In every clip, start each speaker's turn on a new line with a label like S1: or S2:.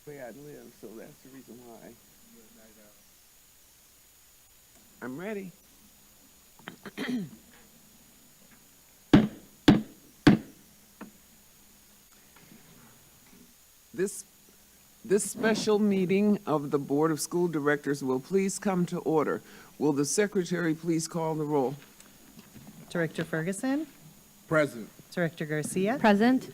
S1: Where I live, so that's the reason why. I'm ready. This special meeting of the Board of School Directors will please come to order. Will the secretary please call the roll?
S2: Director Ferguson,
S3: Present.
S2: Director Garcia,
S4: Present.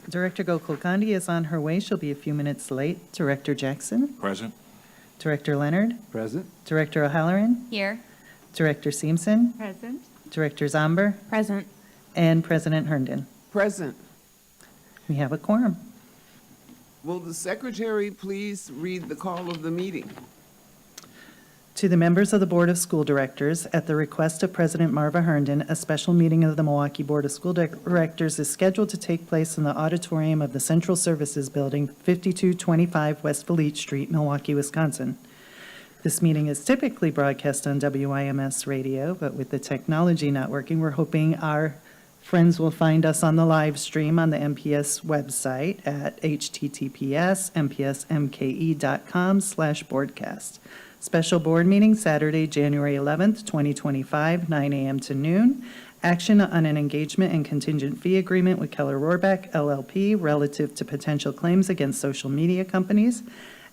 S2: Director Gokul-Kandi is on her way. She'll be a few minutes late. Director Jackson,
S3: Present.
S2: Director Leonard,
S3: Present.
S2: Director O'Halloran,
S4: Here.
S2: Director Seamson,
S4: Present.
S2: Director Zomber,
S4: Present.
S2: and President Herndon.
S1: Present.
S2: We have a quorum.
S1: Will the secretary please read the call of the meeting?
S2: To the members of the Board of School Directors, at the request of President Marva Herndon, a special meeting of the Milwaukee Board of School Directors is scheduled to take place in the auditorium of the Central Services Building, 5225 West Valete Street, Milwaukee, Wisconsin. This meeting is typically broadcast on WIMS radio, but with the technology not working, we're hoping our friends will find us on the live stream on the MPS website at https://mpsmke.com/boardcast. Special board meeting Saturday, January 11th, 2025, 9 a.m. to noon. Action on an engagement and contingent fee agreement with Keller Rohrbach LLP relative to potential claims against social media companies.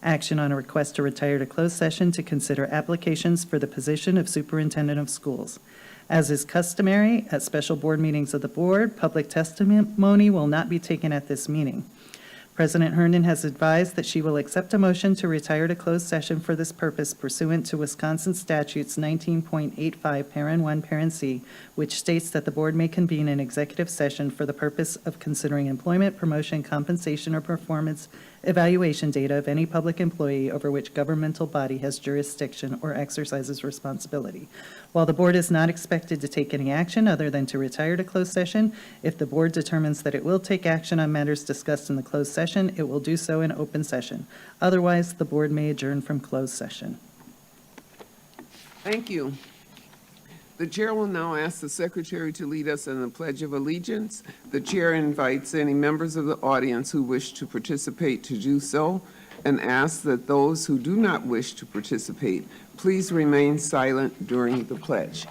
S2: Action on a request to retire to closed session to consider applications for the position of superintendent of schools. As is customary at special board meetings of the board, public testimony will not be taken at this meeting. President Herndon has advised that she will accept a motion to retire to closed session for this purpose pursuant to Wisconsin statutes 19.85, parent 1, parent C, which states that the board may convene an executive session for the purpose of considering employment, promotion, compensation, or performance evaluation data of any public employee over which governmental body has jurisdiction or exercises responsibility. While the board is not expected to take any action other than to retire to closed session, if the board determines that it will take action on matters discussed in the closed session, it will do so in open session. Otherwise, the board may adjourn from closed session.
S1: Thank you. The chair will now ask the secretary to lead us in the Pledge of Allegiance. The chair invites any members of the audience who wish to participate to do so and asks that those who do not wish to participate please remain silent during the pledge.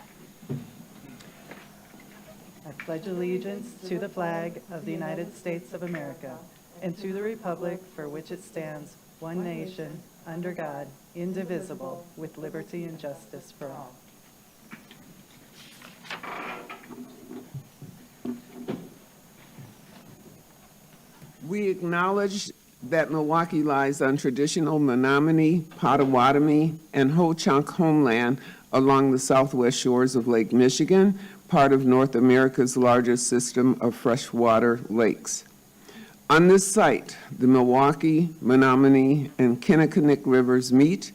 S2: I pledge allegiance to the flag of the United States of America and to the republic for which it stands, one nation, under God, indivisible, with liberty and justice for all.
S1: We acknowledge that Milwaukee lies on traditional Menominee, Potawatomi, and Ho-Chunk homeland along the southwest shores of Lake Michigan, part of North America's largest system of freshwater lakes. On this site, the Milwaukee, Menominee, and Kinnickinnic rivers meet,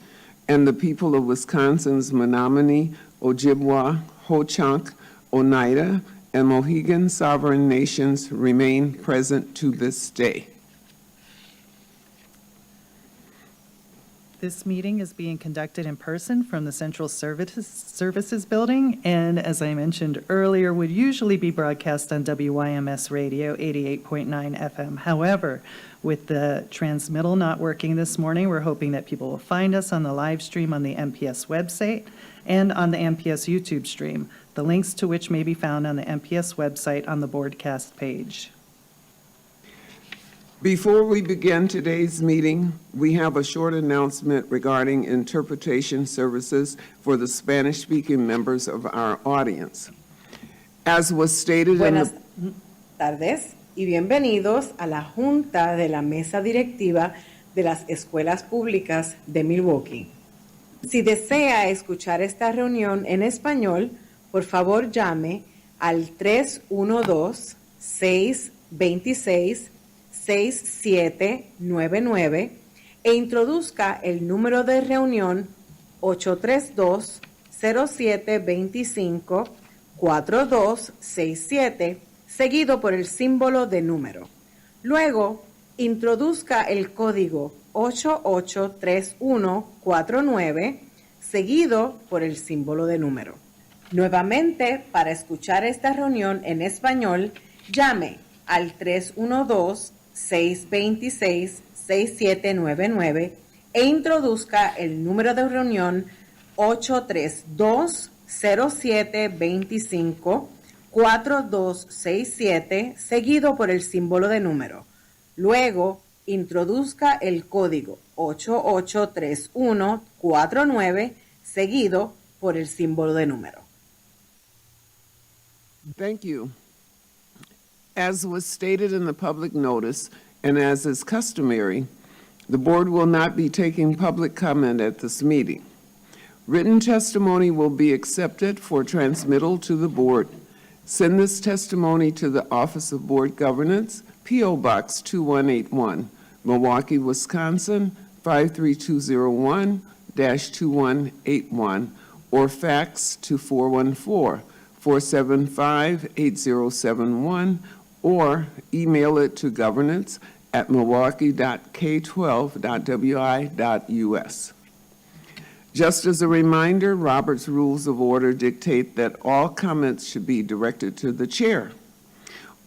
S1: and the people of Wisconsin's Menominee, Ojibwa, Ho-Chunk, Oneida, and Mohegan sovereign nations remain present to this day.
S2: This meeting is being conducted in person from the Central Services Building, and as I mentioned earlier, would usually be broadcast on WIMS Radio 88.9 FM. However, with the transmittal not working this morning, we're hoping that people will find us on the live stream on the MPS website and on the MPS YouTube stream, the links to which may be found on the MPS website on the broadcast page.
S1: Before we begin today's meeting, we have a short announcement regarding interpretation services for the Spanish-speaking members of our audience. As was stated
S5: Buenas tardes y bienvenidos a la Junta de la Mesa Directiva de las Escuelas Públicas de Milwaukee. Si desea escuchar esta reunión en español, por favor llame al 312-626-6799 e introduzca el número de reunión 832-0725-4267, seguido por el símbolo de número. Luego, introduzca el código 883149, seguido por el símbolo de número. Nuevamente, para escuchar esta reunión en español, llame al 312-626-6799 426799 e introduzca el número de reunión 832-0725-4267 seguido por el símbolo de número. Luego, introduzca el código 883149 seguido por el símbolo de número.
S1: Thank you. As was stated in the public notice, and as is customary, the board will not be taking public comment at this meeting. Written testimony will be accepted for transmittal to the board. Send this testimony to the Office of Board Governance, P.O. Box 2181, Milwaukee, Wisconsin, 53201-2181, or fax to 414-475-8071, or email it to governance@milwaukee.k12.wi.us. Just as a reminder, Robert's Rules of Order dictate that all comments should be directed to the chair.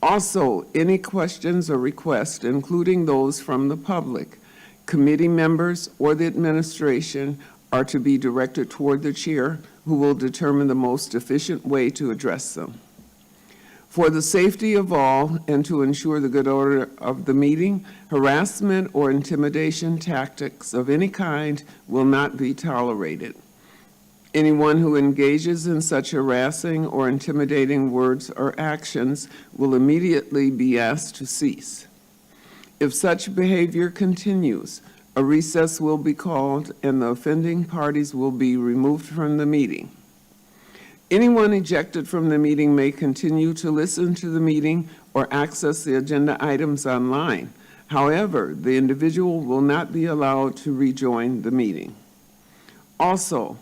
S1: Also, any questions or requests, including those from the public, committee members, or the administration, are to be directed toward the chair, who will determine the most efficient way to address them. For the safety of all and to ensure the good order of the meeting, harassment or intimidation tactics of any kind will not be tolerated. Anyone who engages in such harassing or intimidating words or actions will immediately be asked to cease. If such behavior continues, a recess will be called and the offending parties will be removed from the meeting. Anyone ejected from the meeting may continue to listen to the meeting or access the agenda items online. However, the individual will not be allowed to rejoin the meeting. Also,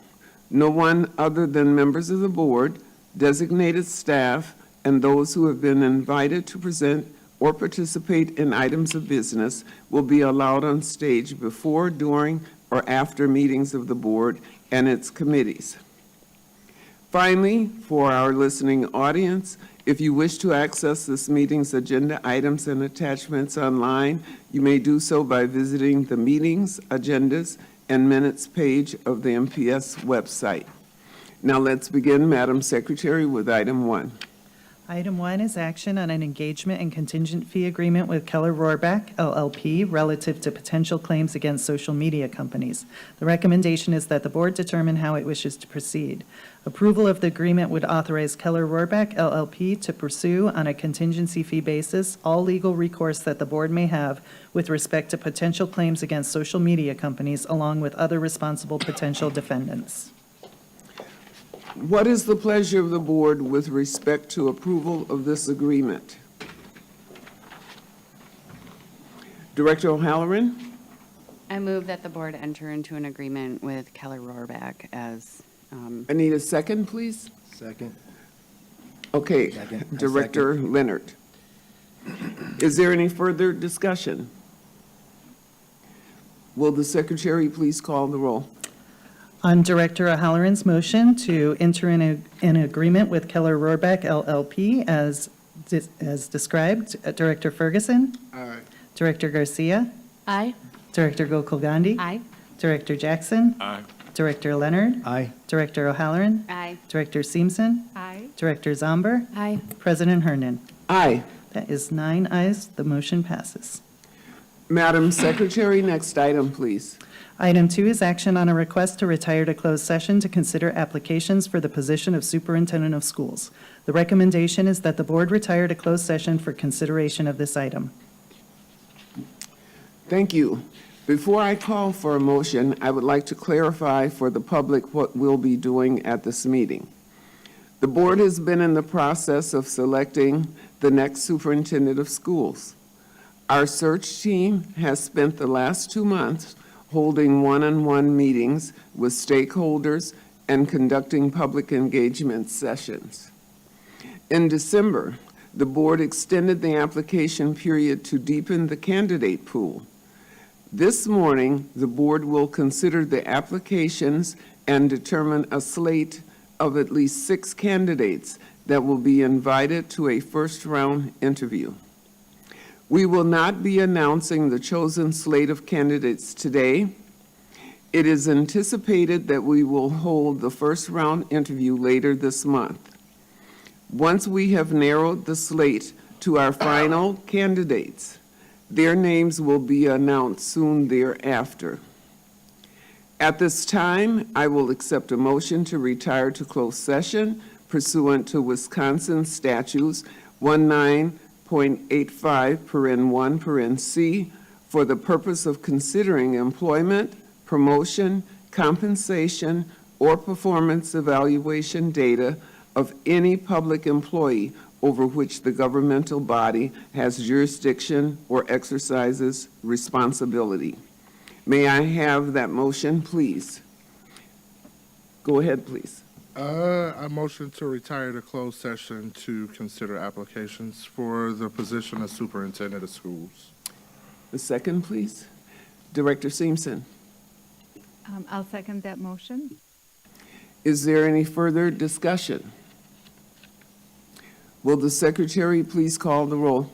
S1: no one other than members of the board, designated staff, and those who have been invited to present or participate in items of business will be allowed on stage before, during, or after meetings of the board and its committees. Finally, for our listening audience, if you wish to access this meeting's agenda items and attachments online, you may do so by visiting the Meetings, Agendas, and Minutes page of the MPS website. Now let's begin, Madam Secretary, with item 1.
S2: Item 1 is action on an engagement and contingent fee agreement with Keller Rohrbach LLP relative to potential claims against social media companies. The recommendation is that the board determine how it wishes to proceed. Approval of the agreement would authorize Keller Rohrbach LLP to pursue on a contingency fee basis all legal recourse that the board may have with respect to potential claims against social media companies, along with other responsible potential defendants.
S1: What is the pleasure of the board with respect to approval of this agreement? Director O'Halloran?
S3: I move that the board enter into an agreement with Keller Rohrbach as,
S1: I need a second, please.
S4: Second.
S1: Okay,
S4: Second. I
S1: Director Leonard. Is there any further discussion? Will the secretary please call the roll?
S2: On Director O'Halloran's motion to enter in an agreement with Keller Rohrbach LLP as described, Director Ferguson?
S4: Aye.
S2: Director Garcia?
S3: Aye.
S2: Director Gokul Gandhi?
S3: Aye.
S2: Director Jackson?
S6: Aye.
S2: Director Leonard?
S4: Aye.
S2: Director O'Halloran?
S3: Aye.
S2: Director Simpson?
S3: Aye.
S2: Director Zomber?
S3: Aye.
S2: President Hernan?
S1: Aye.
S2: That is 9 ayes. The motion passes.
S1: Madam Secretary, next item, please.
S2: Item 2 is action on a request to retire to closed session to consider applications for the position of Superintendent of Schools. The recommendation is that the board retire to closed session for consideration of this item.
S1: Thank you. Before I call for a motion, I would like to clarify for the public what we'll be doing at this meeting. The board has been in the process of selecting the next superintendent of schools. Our search team has spent the last 2 months holding one-on-one meetings with stakeholders and conducting public engagement sessions. In December, the board extended the application period to deepen the candidate pool. This morning, the board will consider the applications and determine a slate of at least 6 candidates that will be invited to a first-round interview. We will not be announcing the chosen slate of candidates today. It is anticipated that we will hold the first round interview later this month. Once we have narrowed the slate to our final candidates, their names will be announced soon thereafter. At this time, I will accept a motion to retire to closed session pursuant to Wisconsin statutes 19.85(1) for the purpose of considering employment, promotion, compensation, or performance evaluation data of any public employee over which the governmental body has jurisdiction or exercises responsibility. May I have that motion, please? Go ahead, please.
S4: I motion to retire to closed session to consider applications for the position of superintendent of schools.
S1: The second, please. Director Simpson.
S6: I'll second that motion.
S1: Is there any further discussion? Will the secretary please call the roll?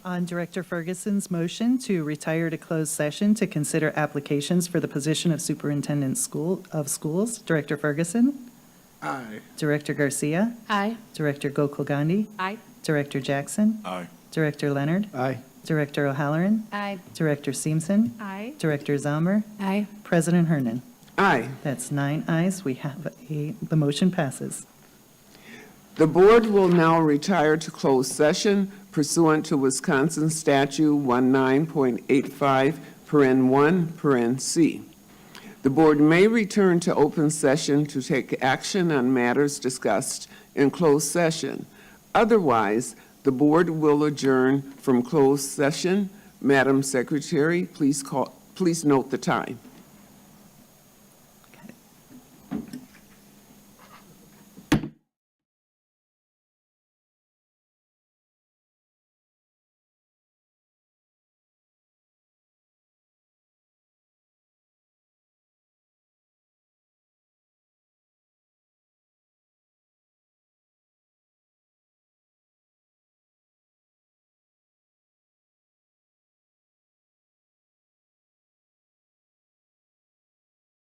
S2: On Director Ferguson's motion to retire to closed session to consider applications for the position of Superintendent of Schools, Director Ferguson,
S4: Aye.
S2: Director Garcia,
S6: Aye.
S2: Director Gokul Gandhi,
S6: Aye.
S2: Director Jackson,
S4: Aye.
S2: Director Leonard,
S4: Aye.
S2: Director O'Halloran,
S3: Aye.
S2: Director Simpson,
S6: Aye.
S2: Director Zalmer,
S6: Aye.
S2: President Hernan.
S1: Aye.
S2: That's 9 ayes. We have the motion passes.
S1: The board will now retire to closed session pursuant to Wisconsin Statute 19.85(1)(c). The board may return to open session to take action on matters discussed in closed session. Otherwise, the board will adjourn from closed session. Madam Secretary, please note the time.